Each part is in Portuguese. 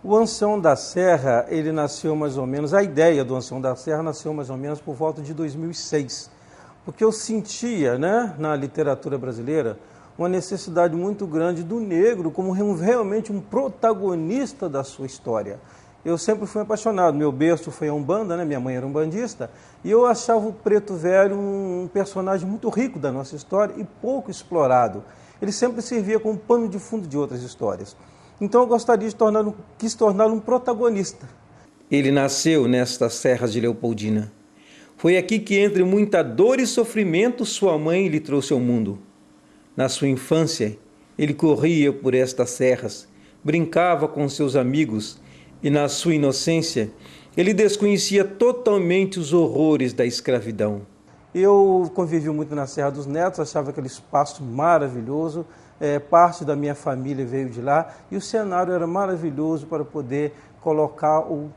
O Ancião da Serra, ele nasceu mais ou menos, a ideia do Ancião da Serra nasceu mais ou menos por volta de 2006, porque eu sentia, né, na literatura brasileira, uma necessidade muito grande do negro como realmente um protagonista da sua história. Eu sempre fui apaixonado, meu berço foi a Umbanda, né? Minha mãe era umbandista, e eu achava o Preto Velho um personagem muito rico da nossa história e pouco explorado. Ele sempre servia como pano de fundo de outras histórias. Então eu gostaria de quis torná-lo um protagonista. Ele nasceu nestas serras de Leopoldina. Foi aqui que, entre muita dor e sofrimento, sua mãe lhe trouxe ao mundo. Na sua infância, ele corria por estas serras, brincava com seus amigos e, na sua inocência, ele desconhecia totalmente os horrores da escravidão. Eu convivi muito na Serra dos Netos, achava aquele espaço maravilhoso, parte da minha família veio de lá, e o cenário era maravilhoso para poder colocar o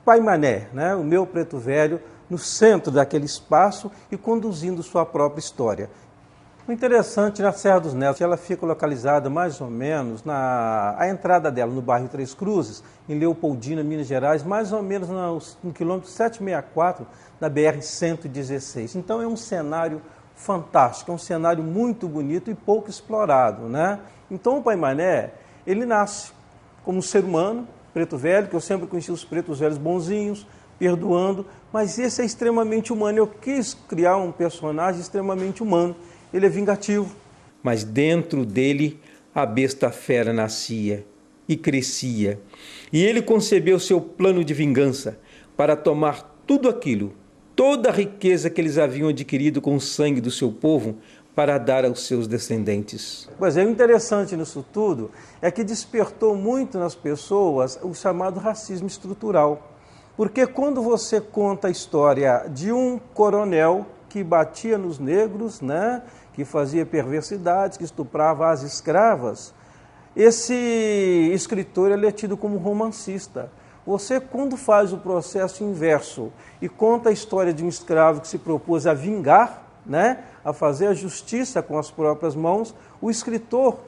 Pai Mané, né, o meu Preto Velho, no centro daquele espaço e conduzindo sua própria história. O interessante, na Serra dos Netos, ela fica localizada mais ou menos a entrada dela no bairro Três Cruzes, em Leopoldina, Minas Gerais, mais ou menos no quilômetro 764 da BR-116. Então é um cenário fantástico, é um cenário muito bonito e pouco explorado, né? Então o Pai Mané, ele nasce como um ser humano, preto velho, que eu sempre conheci os pretos velhos bonzinhos, perdoando, mas esse é extremamente humano. Eu quis criar um personagem extremamente humano. Ele é vingativo. Mas dentro dele a besta fera nascia e crescia. E ele concebeu seu plano de vingança para tomar tudo aquilo, toda a riqueza que eles haviam adquirido com o sangue do seu povo, para dar aos seus descendentes. Pois é, o interessante nisso tudo é que despertou muito nas pessoas o chamado racismo estrutural. Porque quando você conta a história de um coronel que batia nos negros, né, que fazia perversidades, que estuprava as escravas, esse escritor ele é tido como romancista. Você, quando faz o processo inverso e conta a história de um escravo que se propôs a vingar, né, a fazer a justiça com as próprias mãos, o escritor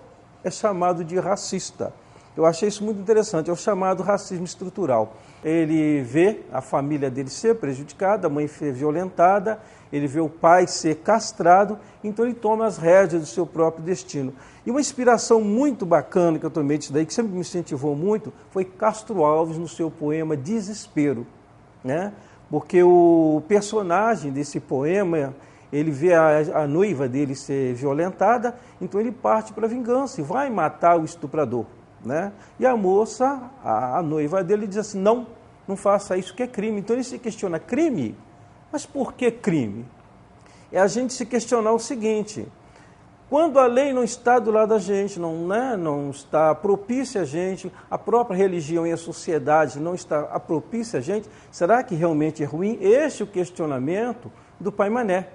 é chamado de racista. Eu achei isso muito interessante, é o chamado racismo estrutural. Ele vê a família dele ser prejudicada, a mãe ser violentada, ele vê o pai ser castrado, então ele toma as rédeas do seu próprio destino. E uma inspiração muito bacana que eu tomei disso daí, que sempre me incentivou muito, foi Castro Alves no seu poema Desespero, né? Porque o personagem desse poema, ele vê a noiva dele ser violentada, então ele parte para a vingança e vai matar o estuprador, né? E a moça, a noiva dele, diz assim, não faça isso que é crime. Então ele se questiona, crime? Mas por que crime? É a gente se questionar o seguinte, quando a lei não está do lado da gente, não está propícia a gente, a própria religião e a sociedade não está propícia a gente, será que realmente é ruim? Este é o questionamento do Pai Mané.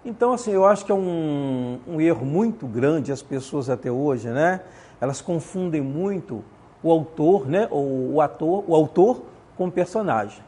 Então, assim, eu acho que é um erro muito grande as pessoas até hoje, né? Elas confundem muito o autor, né? O autor com o personagem.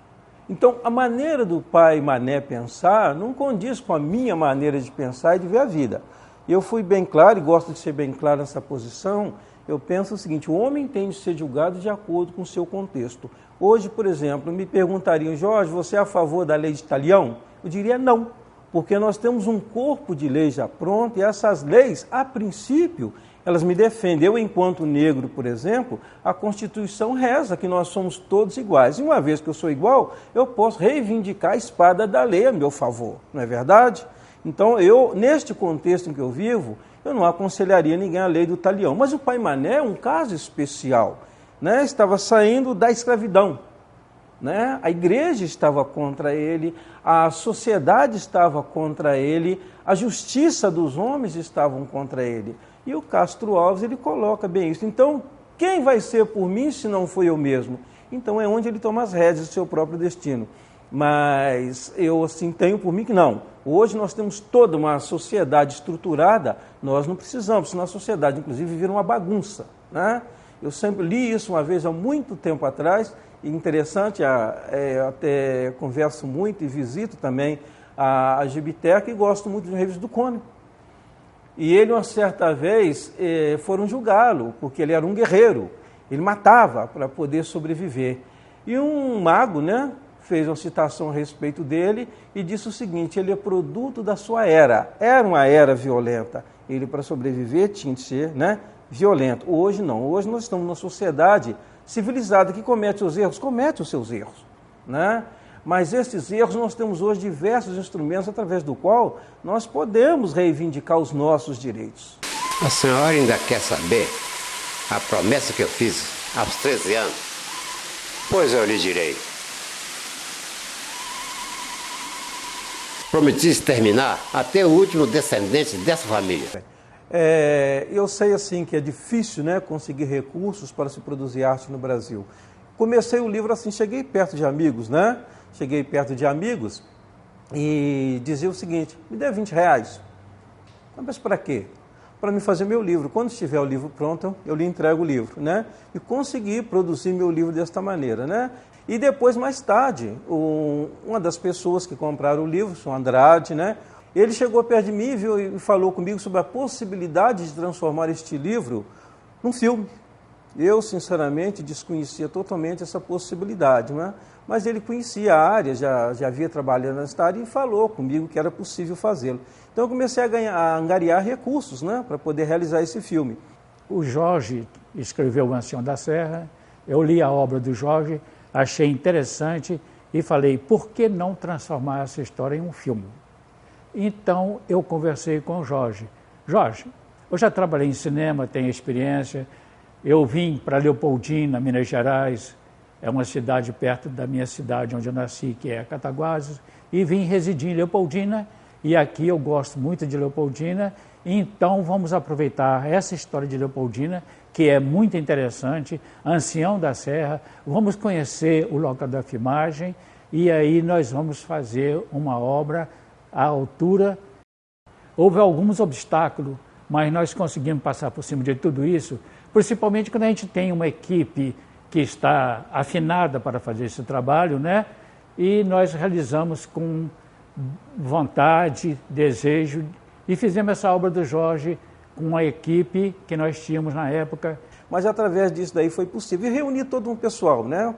Então, a maneira do Pai Mané pensar não condiz com a minha maneira de pensar e de ver a vida. Eu fui bem claro, e gosto de ser bem claro nessa posição, eu penso o seguinte, o homem tem de ser julgado de acordo com o seu contexto. Hoje, por exemplo, me perguntariam, Jorge, você é a favor da lei de Talião? Eu diria não, porque nós temos um corpo de leis já pronto, e essas leis, a princípio, elas me defendem. Eu, enquanto negro, por exemplo, a Constituição reza que nós somos todos iguais. E uma vez que eu sou igual, eu posso reivindicar a espada da lei a meu favor, não é verdade? Então, neste contexto em que eu vivo, eu não aconselharia ninguém a lei do Talião. Mas o Pai Mané é um caso especial, né? Estava saindo da escravidão, né? A igreja estava contra ele, a sociedade estava contra ele, a justiça dos homens estavam contra ele. E o Castro Alves, ele coloca bem isso. Então, quem vai ser por mim se não for eu mesmo? Então, é onde ele toma as rédeas do seu próprio destino. Mas eu, assim, tenho por mim que não. Hoje nós temos toda uma sociedade estruturada, nós não precisamos, senão a sociedade, inclusive, vira uma bagunça, né? Eu sempre li isso uma vez, há muito tempo atrás, e interessante, até converso muito e visito também a Gibiteca e gosto muito de revistas do Cônigo. E ele, uma certa vez, foram julgá-lo, porque ele era um guerreiro. Ele matava para poder sobreviver. E um mago, né, fez uma citação a respeito dele e disse o seguinte: ele é produto da sua era. Era uma era violenta. Ele, para sobreviver, tinha de ser, né, violento. Hoje não. Hoje nós estamos numa sociedade civilizada que comete os erros, comete os seus erros, né? Mas esses erros nós temos hoje diversos instrumentos através do qual nós podemos reivindicar os nossos direitos. A senhora ainda quer saber a promessa que eu fiz aos 13 anos? Pois eu lhe direi. Prometi exterminar até o último descendente dessa família. Eu sei assim que é difícil, né, conseguir recursos para se produzir arte no Brasil. Comecei o livro assim, cheguei perto de amigos, né? Cheguei perto de amigos e dizia o seguinte: me dê R$20. Mas para quê? Para me fazer meu livro. Quando estiver o livro pronto, eu lhe entrego o livro, né? E consegui produzir meu livro desta maneira, né? E depois, mais tarde, uma das pessoas que compraram o livro, o Andrade, né? Ele chegou perto de mim e falou comigo sobre a possibilidade de transformar este livro num filme. Eu, sinceramente, desconhecia totalmente essa possibilidade, né? Mas ele conhecia a área, já havia trabalhado nessa área e falou comigo que era possível fazê-lo. Então eu comecei a angariar recursos, né, para poder realizar esse filme. O Jorge escreveu O Ancião da Serra, eu li a obra do Jorge, achei interessante e falei, por que não transformar essa história em um filme? Então eu conversei com o Jorge. Jorge, eu já trabalhei em cinema, tenho experiência, eu vim para Leopoldina, Minas Gerais, é uma cidade perto da minha cidade onde eu nasci, que é Cataguases, e vim residir em Leopoldina, e aqui eu gosto muito de Leopoldina, então vamos aproveitar essa história de Leopoldina, que é muito interessante, Ancião da Serra, vamos conhecer o local da filmagem, e aí nós vamos fazer uma obra à altura. Houve alguns obstáculos, mas nós conseguimos passar por cima de tudo isso, principalmente quando a gente tem uma equipe que está afinada para fazer esse trabalho, né? E nós realizamos com vontade, desejo, e fizemos essa obra do Jorge com a equipe que nós tínhamos na época. Mas através disso daí foi possível. E reuni todo um pessoal, né?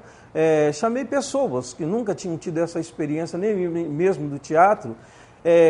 Chamei pessoas que nunca tinham tido essa experiência, nem mesmo do teatro.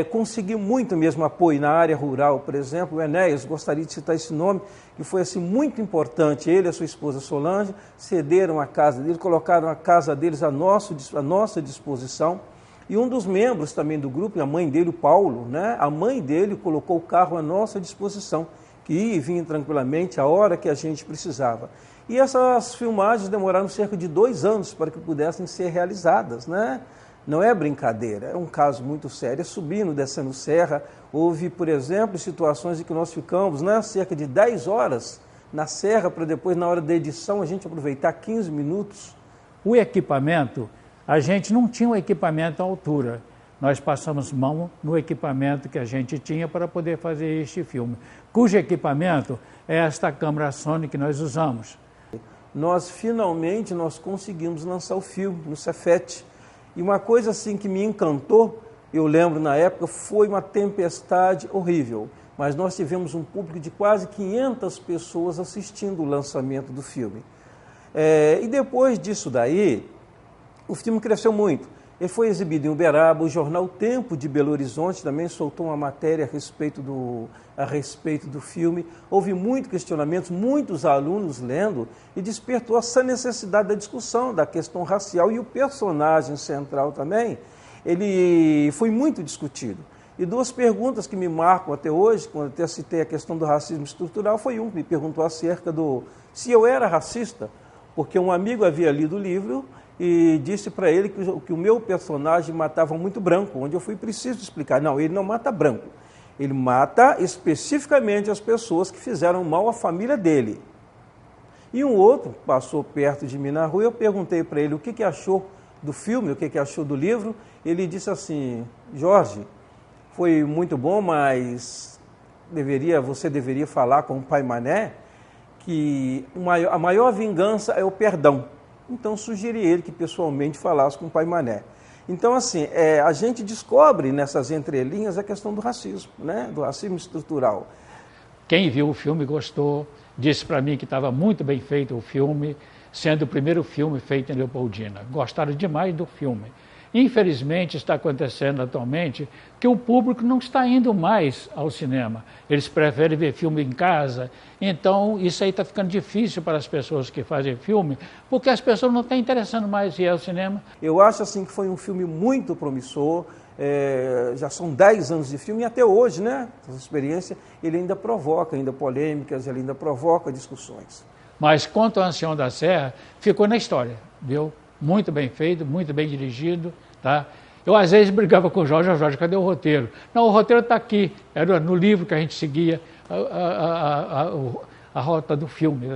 Consegui muito mesmo apoio na área rural, por exemplo, o Enéas, gostaria de citar esse nome, que foi assim, muito importante. Ele e a sua esposa Solange cederam a casa dele, colocaram a casa deles à nossa disposição. E um dos membros também do grupo, a mãe dele, o Paulo, né? A mãe dele colocou o carro à nossa disposição, que ia e vinha tranquilamente a hora que a gente precisava. E essas filmagens demoraram cerca de 2 anos para que pudessem ser realizadas, né? Não é brincadeira, é um caso muito sério, subindo, descendo serra. Houve, por exemplo, situações em que nós ficamos, né, cerca de 10 horas na serra, para depois, na hora da edição, a gente aproveitar 15 minutos. O equipamento, a gente não tinha um equipamento à altura. Nós passamos mão no equipamento que a gente tinha para poder fazer este filme, cujo equipamento é esta câmera Sony que nós usamos. Finalmente, nós conseguimos lançar o filme no Cefet. E uma coisa assim que me encantou, eu lembro na época, foi uma tempestade horrível. Mas nós tivemos um público de quase 500 pessoas assistindo o lançamento do filme. E depois disso daí, o filme cresceu muito. Ele foi exibido em Uberaba, o jornal Tempo de Belo Horizonte também soltou uma matéria a respeito do filme. Houve muito questionamento, muitos alunos lendo, e despertou essa necessidade da discussão da questão racial. E o personagem central também, ele foi muito discutido. E 2 perguntas que me marcam até hoje, quando até citei a questão do racismo estrutural, foi um que me perguntou acerca se eu era racista, porque um amigo havia lido o livro e disse para ele que o meu personagem matava muito branco, onde eu fui preciso explicar. Não, ele não mata branco, ele mata especificamente as pessoas que fizeram mal à família dele. E um outro passou perto de mim na rua, eu perguntei para ele o que achou do filme, o que achou do livro. Ele disse assim: Jorge, foi muito bom, mas você deveria falar com o Pai Mané que a maior vingança é o perdão. Então, sugeri ele que pessoalmente falasse com o Pai Mané. Então, assim, a gente descobre nessas entrelinhas a questão do racismo, né? Do racismo estrutural. Quem viu o filme gostou, disse para mim que estava muito bem feito o filme, sendo o primeiro filme feito em Leopoldina. Gostaram demais do filme. Infelizmente, está acontecendo atualmente que o público não está indo mais ao cinema. Eles preferem ver filme em casa. Então, isso aí está ficando difícil para as pessoas que fazem filme, porque as pessoas não estão interessando mais em ir ao cinema. Eu acho assim que foi um filme muito promissor. Já são 10 anos de filme e até hoje, né, essa experiência, ele ainda provoca polêmicas, ele ainda provoca discussões. Mas quanto ao Ancião da Serra, ficou na história, viu? Muito bem feito, muito bem dirigido, tá? Eu às vezes brigava com o Jorge, cadê o roteiro? Não, o roteiro está aqui, era no livro que a gente seguia a rota do filme.